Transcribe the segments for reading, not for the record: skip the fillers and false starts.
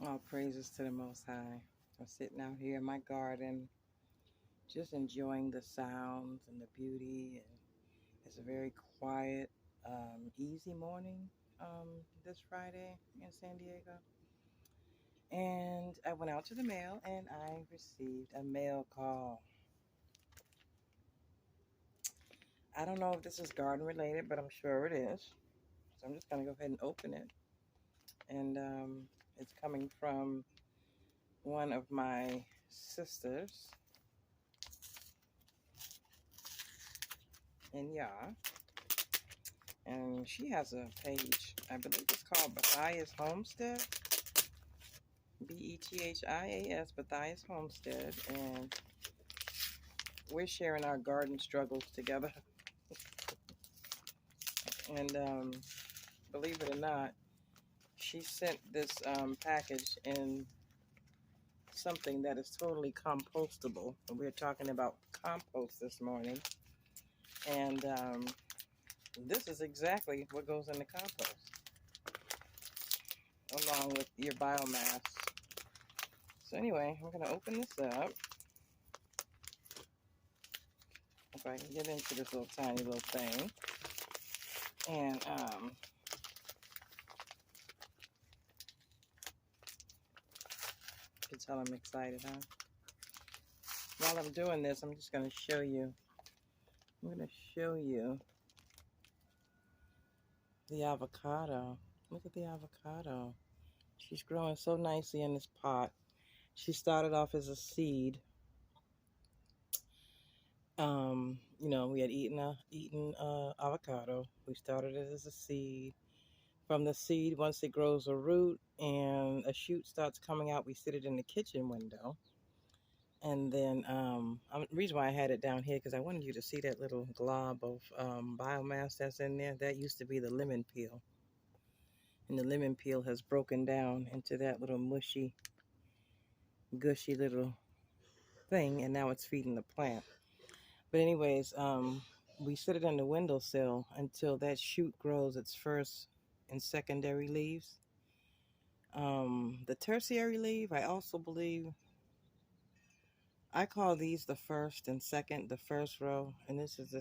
All praises to the Most High. I'm sitting out here in my garden, just enjoying the sounds and the beauty. And it's a very quiet, easy morning this Friday in San Diego. And I went out to the mail and I received a mail call. I don't know if this is garden related, but I'm sure it is. So I'm just going to go ahead and open it. And it's coming from one of my sisters in Yah. And she has a page. I believe it's called Bethia's Homestead. Bethias, Bethia's Homestead. And we're sharing our garden struggles together. And believe it or not, she sent this package in something that is totally compostable. And we're talking about compost this morning. And this is exactly what goes in the compost, along with your biomass. So anyway, I'm going to open this up. If I can get into this little tiny little thing. And you can tell I'm excited, huh? While I'm doing this, I'm just going to show you. I'm going to show you the avocado. Look at the avocado. She's growing so nicely in this pot. She started off as a seed. We had eaten avocado. We started it as a seed. From the seed, once it grows a root and a shoot starts coming out, we sit it in the kitchen window. And then the reason why I had it down here, because I wanted you to see that little glob of biomass that's in there. That used to be the lemon peel. And the lemon peel has broken down into that little mushy, gushy little thing. And now it's feeding the plant. But anyways, we sit it on the windowsill until that shoot grows its first and secondary leaves. The tertiary leaf, I also believe, I call these the first and second, the first row, and this is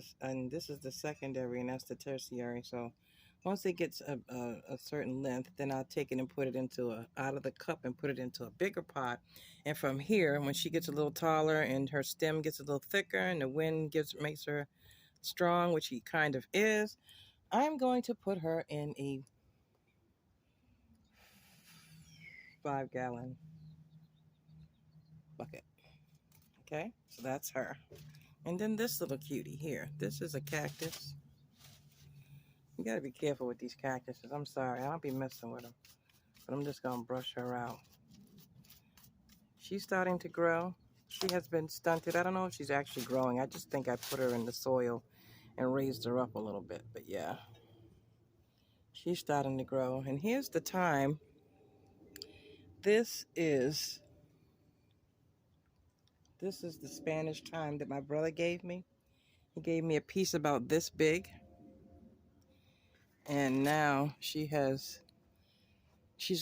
the secondary, and that's the tertiary. So once it gets a certain length, then I'll take it and put it out of the cup and put it into a bigger pot. And from here, when she gets a little taller and her stem gets a little thicker and the wind makes her strong, which he kind of is, I'm going to put her in a 5-gallon bucket. Okay, so that's her. And then this little cutie here. This is a cactus. You gotta be careful with these cactuses. I'm sorry, I don't be messing with them. But I'm just gonna brush her out. She's starting to grow. She has been stunted. I don't know if she's actually growing. I just think I put her in the soil and raised her up a little bit. But yeah, she's starting to grow. And here's the time. This is the Spanish thyme that my brother gave me. He gave me a piece about this big. And now she's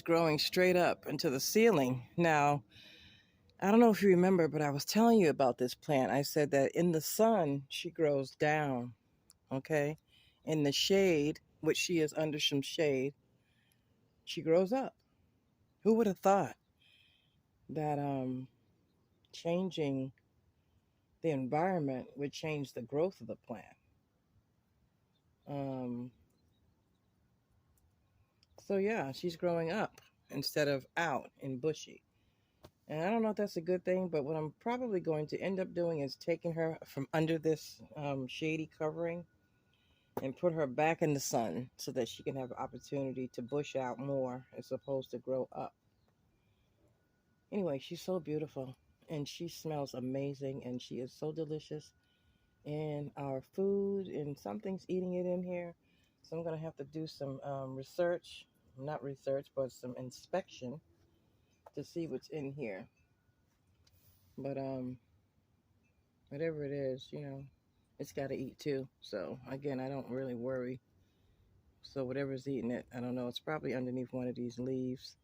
growing straight up into the ceiling. Now, I don't know if you remember, but I was telling you about this plant. I said that in the sun, she grows down, okay? In the shade, which she is under some shade, she grows up. Who would have thought that changing the environment would change the growth of the plant? So yeah, she's growing up instead of out and bushy. And I don't know if that's a good thing, but what I'm probably going to end up doing is taking her from under this shady covering and put her back in the sun so that she can have an opportunity to bush out more as opposed to grow up. Anyway, she's so beautiful and she smells amazing and she is so delicious. And our food, and something's eating it in here. So I'm going to have to do some not research, but some inspection to see what's in here. But whatever it is, it's got to eat too. So again, I don't really worry. So whatever's eating it, I don't know. It's probably underneath one of these leaves.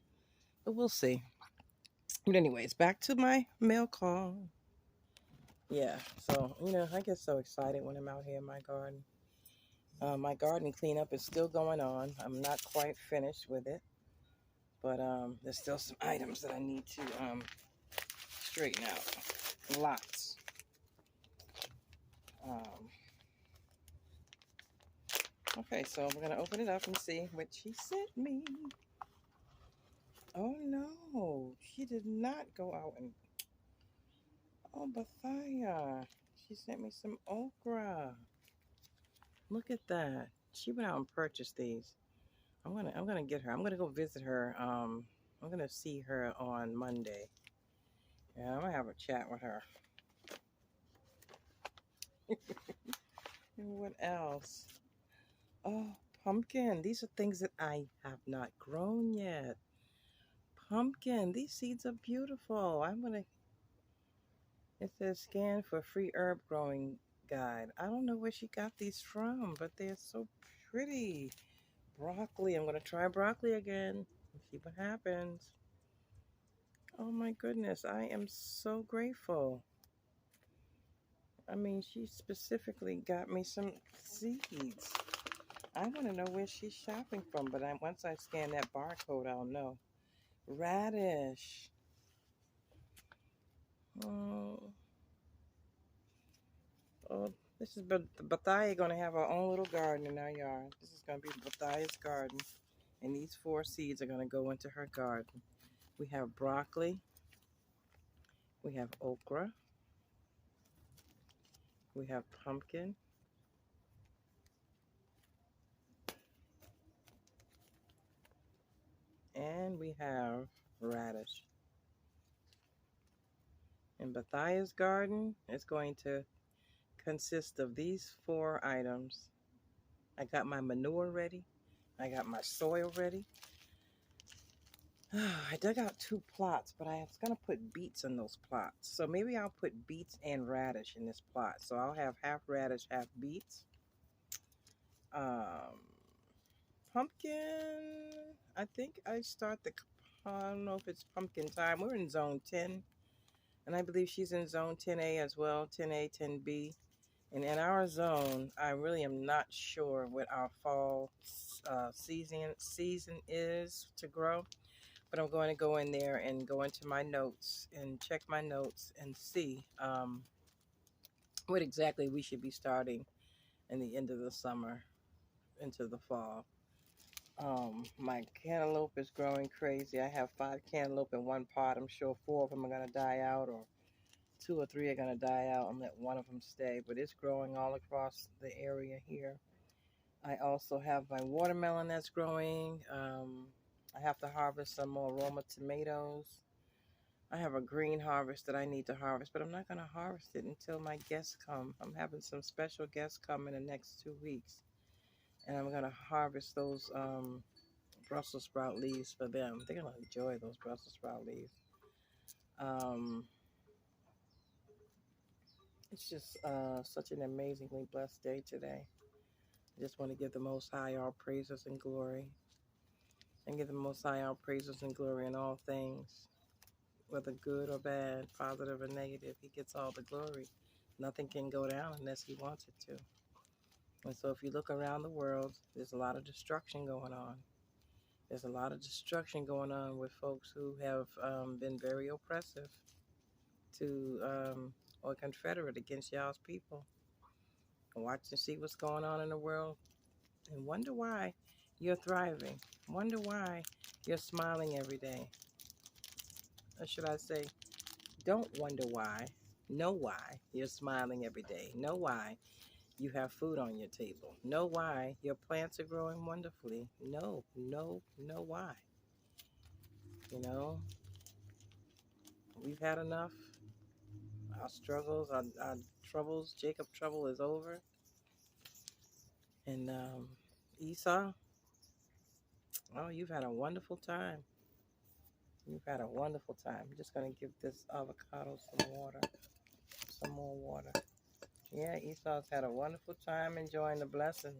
But we'll see. But anyways, back to my mail call. Yeah, so, I get so excited when I'm out here in my garden. My garden cleanup is still going on. I'm not quite finished with it, but there's still some items that I need to straighten out. Lots. Okay, so we're going to open it up and see what she sent me. Oh, no. She did not go out and... Oh, Bethia. She sent me some okra. Look at that. She went out and purchased these. I'm gonna get her. I'm gonna go visit her. I'm gonna see her on Monday. Yeah, I'm gonna have a chat with her. And what else? Oh, pumpkin. These are things that I have not grown yet. Pumpkin. These seeds are beautiful. It says scan for free herb growing guide. I don't know where she got these from, but they're so pretty. Broccoli. I'm gonna try broccoli again and see what happens. Oh my goodness, I am so grateful. I mean, she specifically got me some seeds. I want to know where she's shopping from, but once I scan that barcode, I'll know. Radish. Oh, this is Bethia going to have her own little garden in our yard. This is going to be Bethia's garden, and these 4 seeds are going to go into her garden. We have broccoli. We have okra. We have pumpkin. And we have radish. And Bethia's garden is going to consist of these 4 items. I got my manure ready. I got my soil ready. I dug out 2 plots, but I was going to put beets in those plots. So maybe I'll put beets and radish in this plot. So I'll have half radish, half beets. Pumpkin. I think I don't know if it's pumpkin time. We're in zone 10. And I believe she's in zone 10A as well, 10A, 10B. And in our zone, I really am not sure what our fall season is to grow. But I'm going to go in there and go into my notes and check my notes and see what exactly we should be starting in the end of the summer into the fall. My cantaloupe is growing crazy. I have 5 cantaloupe in one pot. I'm sure 4 of them are going to die out, or 2 or 3 are going to die out and let one of them stay. But it's growing all across the area here. I also have my watermelon that's growing. I have to harvest some more Roma tomatoes. I have a green harvest that I need to harvest, but I'm not going to harvest it until my guests come. I'm having some special guests come in the next 2 weeks. And I'm going to harvest those Brussels sprout leaves for them. They're going to enjoy those Brussels sprout leaves. It's just such an amazingly blessed day today. I just want to give the Most High all praises and glory. And give the Most High all praises and glory in all things. Whether good or bad, positive or negative, He gets all the glory. Nothing can go down unless He wants it to. And so if you look around the world, there's a lot of destruction going on. There's a lot of destruction going on with folks who have been very oppressive to or confederate against y'all's people. Watch and see what's going on in the world and wonder why you're thriving. Wonder why you're smiling every day. Or should I say, don't wonder why. Know why you're smiling every day. Know why you have food on your table. Know why your plants are growing wonderfully. Know why. You know, we've had enough. Our struggles, our troubles, Jacob's trouble is over. And Esau, oh, you've had a wonderful time. You've had a wonderful time. I'm just going to give this avocado some water, some more water. Yeah, Esau's had a wonderful time enjoying the blessing.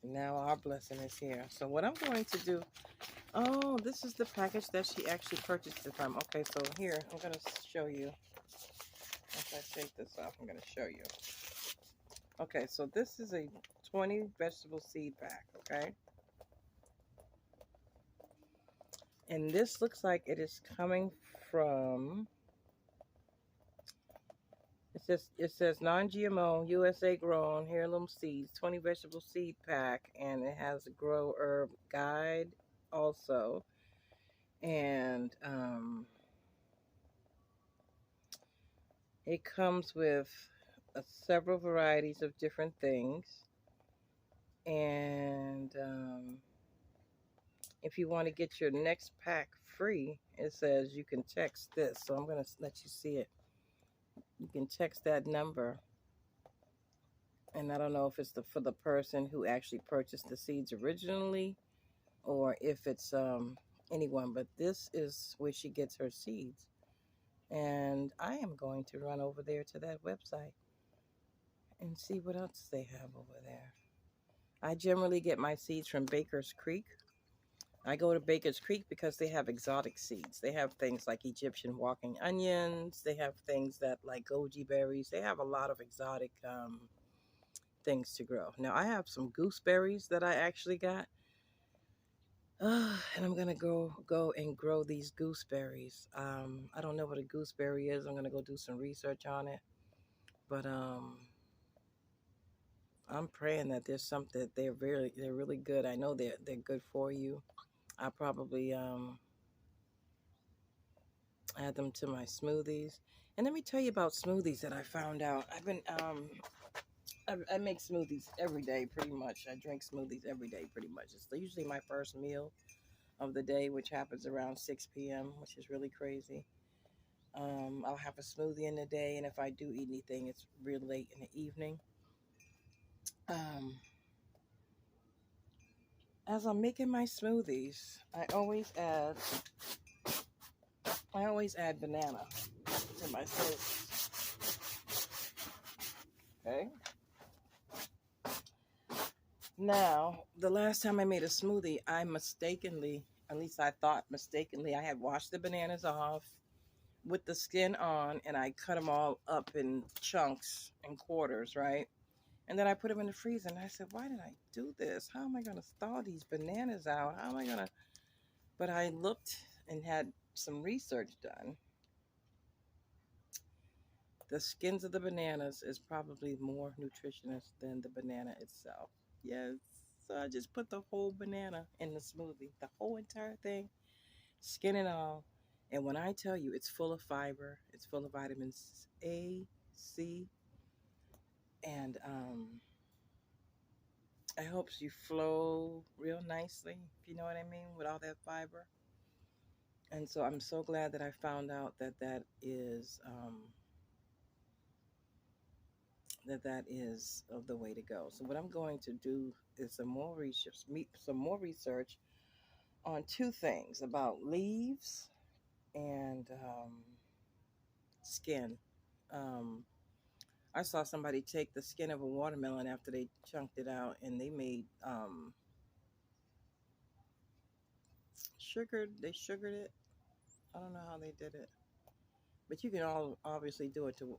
And now our blessing is here. So what I'm going to do, Oh, this is the package that she actually purchased it from. Okay, so here, I'm going to show you. Once I take this off, I'm going to show you. Okay, so this is a 20 vegetable seed pack, okay? And this looks like it is coming from, it says non-GMO, USA grown, heirloom seeds, 20 vegetable seed pack, and it has a grow herb guide also. And it comes with several varieties of different things. And if you want to get your next pack free, it says you can text this. So I'm going to let you see it. You can text that number. And I don't know if it's for the person who actually purchased the seeds originally or if it's anyone. But this is where she gets her seeds. And I am going to run over there to that website and see what else they have over there. I generally get my seeds from Baker's Creek. I go to Baker's Creek because they have exotic seeds. They have things like Egyptian walking onions. They have things that like goji berries. They have a lot of exotic things to grow. Now I have some gooseberries that I actually got. And I'm going to go and grow these gooseberries. I don't know what a gooseberry is. I'm going to go do some research on it. But I'm praying that there's something that they're really good. I know they're good for you. I probably add them to my smoothies. And let me tell you about smoothies that I found out. I've been I make smoothies every day pretty much. I drink smoothies every day pretty much. It's usually my first meal of the day, which happens around 6 p.m., which is really crazy. I'll have a smoothie in the day, and if I do eat anything, it's real late in the evening. Um, as I'm making my smoothies, I always add banana to my smoothies. Okay. Now, the last time I made a smoothie, I mistakenly, at least I thought mistakenly, I had washed the bananas off with the skin on, and I cut them all up in chunks and quarters, right? And then I put them in the freezer, and I said, why did I do this? How am I going to thaw these bananas out? How am I going to? But I looked and had some research done. The skins of the bananas is probably more nutritious than the banana itself. Yes. So I just put the whole banana in the smoothie, the whole entire thing, skin and all. And when I tell you it's full of fiber, it's full of vitamins A, C, and it helps you flow real nicely, if you know what I mean, with all that fiber. And so I'm so glad that I found out that is the way to go. So what I'm going to do is some more research on two things about leaves and skin. Um, I saw somebody take the skin of a watermelon after they chunked it out, and they made They sugared it. I don't know how they did it, but you can all obviously do it to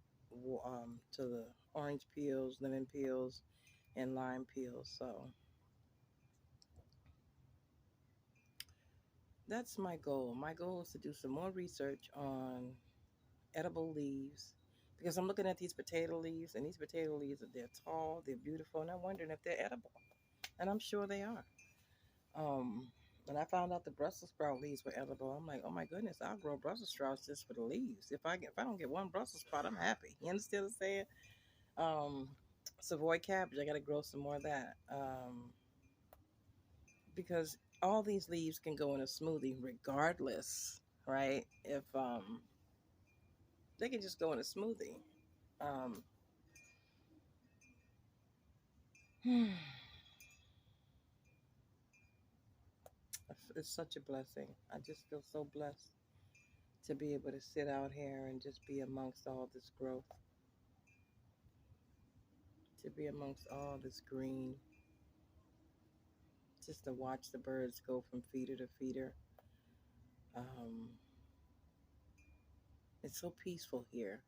the orange peels, lemon peels, and lime peels. So that's my goal. My goal is to do some more research on edible leaves because I'm looking at these potato leaves, and these potato leaves they're tall, they're beautiful, and I'm wondering if they're edible, and I'm sure they are. When I found out the Brussels sprout leaves were edible, I'm like, oh my goodness, I'll grow Brussels sprouts just for the leaves. If I don't get one Brussels sprout, I'm happy. You understand what I'm saying? Savoy cabbage, I got to grow some more of that. Because all these leaves can go in a smoothie regardless, right? If they can just go in a smoothie. Um, it's such a blessing. I just feel so blessed to be able to sit out here and just be amongst all this growth, to be amongst all this green, just to watch the birds go from feeder to feeder. Um, it's so peaceful here.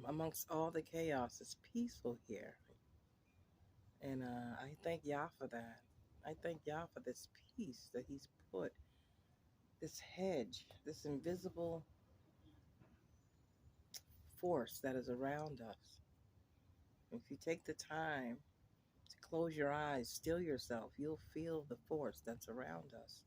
Amongst all the chaos, it's peaceful here. And I thank Yah for that. I thank Yah for this peace that He's put, this hedge, this invisible force that is around us. If you take the time to close your eyes, still yourself, you'll feel the force that's around us.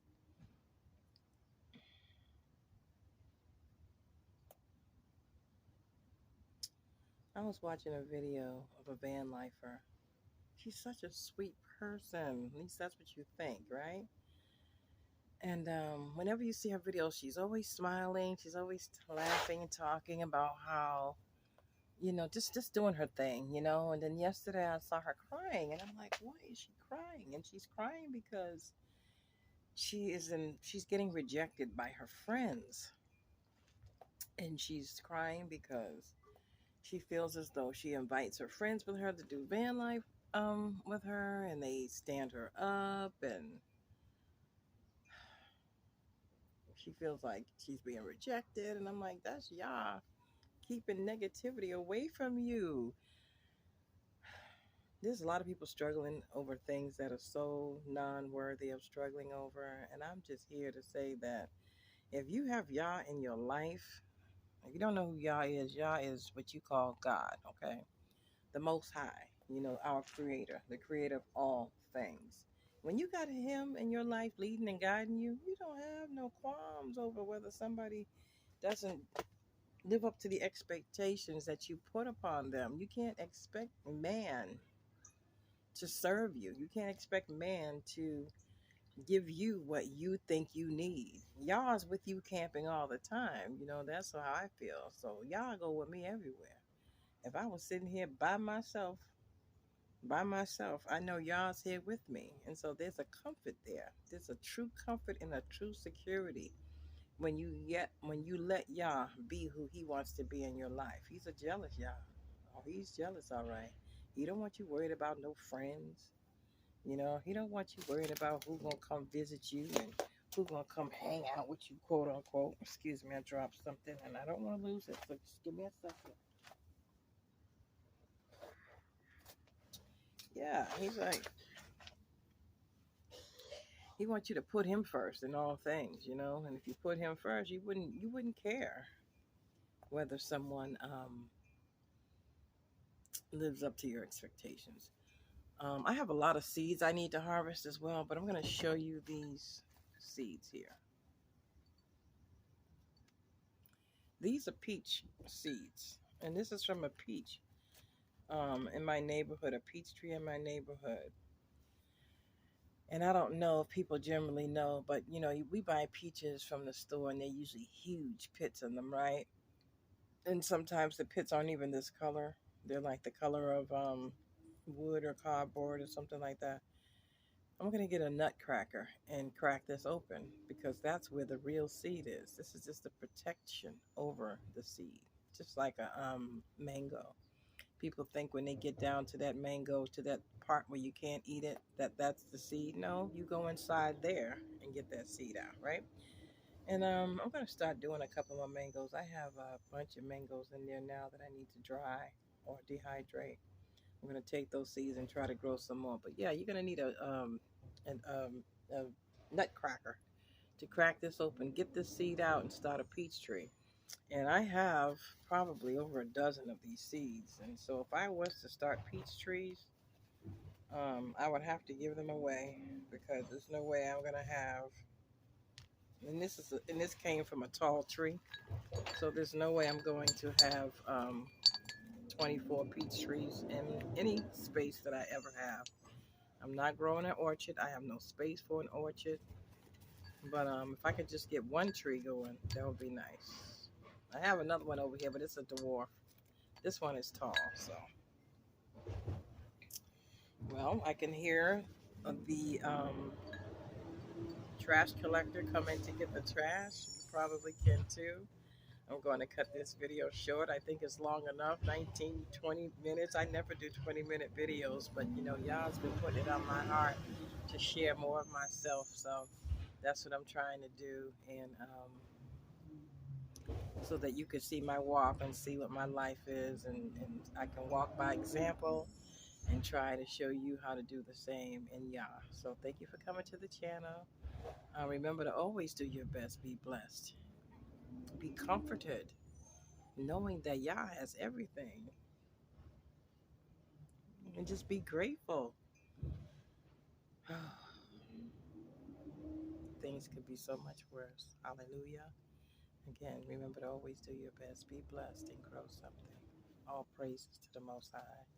I was watching a video of a van lifer. She's such a sweet person. At least that's what you think, right? And whenever you see her videos, she's always smiling. She's always laughing and talking about how, just doing her thing, And then yesterday I saw her crying, and I'm like, why is she crying? And she's crying because she's getting rejected by her friends, and she's crying because she feels as though she invites her friends with her to do van life with her, and they stand her up, and she feels like she's being rejected. And I'm like, that's Yah keeping negativity away from you. There's a lot of people struggling over things that are so non-worthy of struggling over, and I'm just here to say that if you have Yah in your life, if you don't know who Yah is what you call God, okay? The Most High, our Creator, the Creator of all things. When you got Him in your life leading and guiding you, you don't have no qualms over whether somebody doesn't live up to the expectations that you put upon them. You can't expect man to serve you. You can't expect man to give you what you think you need. Y'all's with you camping all the time. That's how I feel. So y'all go with me everywhere. If I was sitting here by myself, I know y'all's here with me. And so there's a comfort there. There's a true comfort and a true security when you let Yah be who He wants to be in your life. He's a jealous Yah. Oh, He's jealous, all right. He don't want you worried about no friends. He don't want you worried about who gonna come visit you and who gonna come hang out with you, quote unquote. Excuse me, I dropped something and I don't want to lose it, so just give me a second. Yeah, he's like, he wants you to put Him first in all things, And if you put Him first, you wouldn't care whether someone lives up to your expectations. I have a lot of seeds I need to harvest as well, but I'm going to show you these seeds here. These are peach seeds, and this is from a peach in my neighborhood, a peach tree in my neighborhood. And I don't know if people generally know, but we buy peaches from the store, and they're usually huge pits in them, right? And sometimes the pits aren't even this color. They're like the color of wood or cardboard or something like that. I'm going to get a nutcracker and crack this open because that's where the real seed is. This is just a protection over the seed, just like a mango. People think when they get down to that mango, to that part where you can't eat it, that's the seed. No, you go inside there and get that seed out, right? And I'm going to start doing a couple more mangoes. I have a bunch of mangoes in there now that I need to dry or dehydrate. I'm going to take those seeds and try to grow some more. But yeah, you're going to need a nutcracker to crack this open, get this seed out, and start a peach tree. And I have probably over a dozen of these seeds. And so if I was to start peach trees, I would have to give them away because there's no way I'm going to have. And this came from a tall tree, so there's no way I'm going to have 24 peach trees in any space that I ever have. I'm not growing an orchard. I have no space for an orchard. But if I could just get one tree going, that would be nice. I have another one over here, but it's a dwarf. This one is tall, so. Well, I can hear the trash collector coming to get the trash. You probably can too. I'm going to cut this video short. I think it's long enough, 19, 20 minutes. I never do 20-minute videos, but Y'all's been putting it on my heart to share more of myself. So that's what I'm trying to do, and so that you can see my walk and see what my life is, and I can walk by example and try to show you how to do the same in Yah. So thank you for coming to the channel. Remember to always do your best. Be blessed. Be comforted, knowing that Yah has everything. And just be grateful. Things could be so much worse. Hallelujah. Again, remember to always do your best. Be blessed and grow something. All praises to the Most High.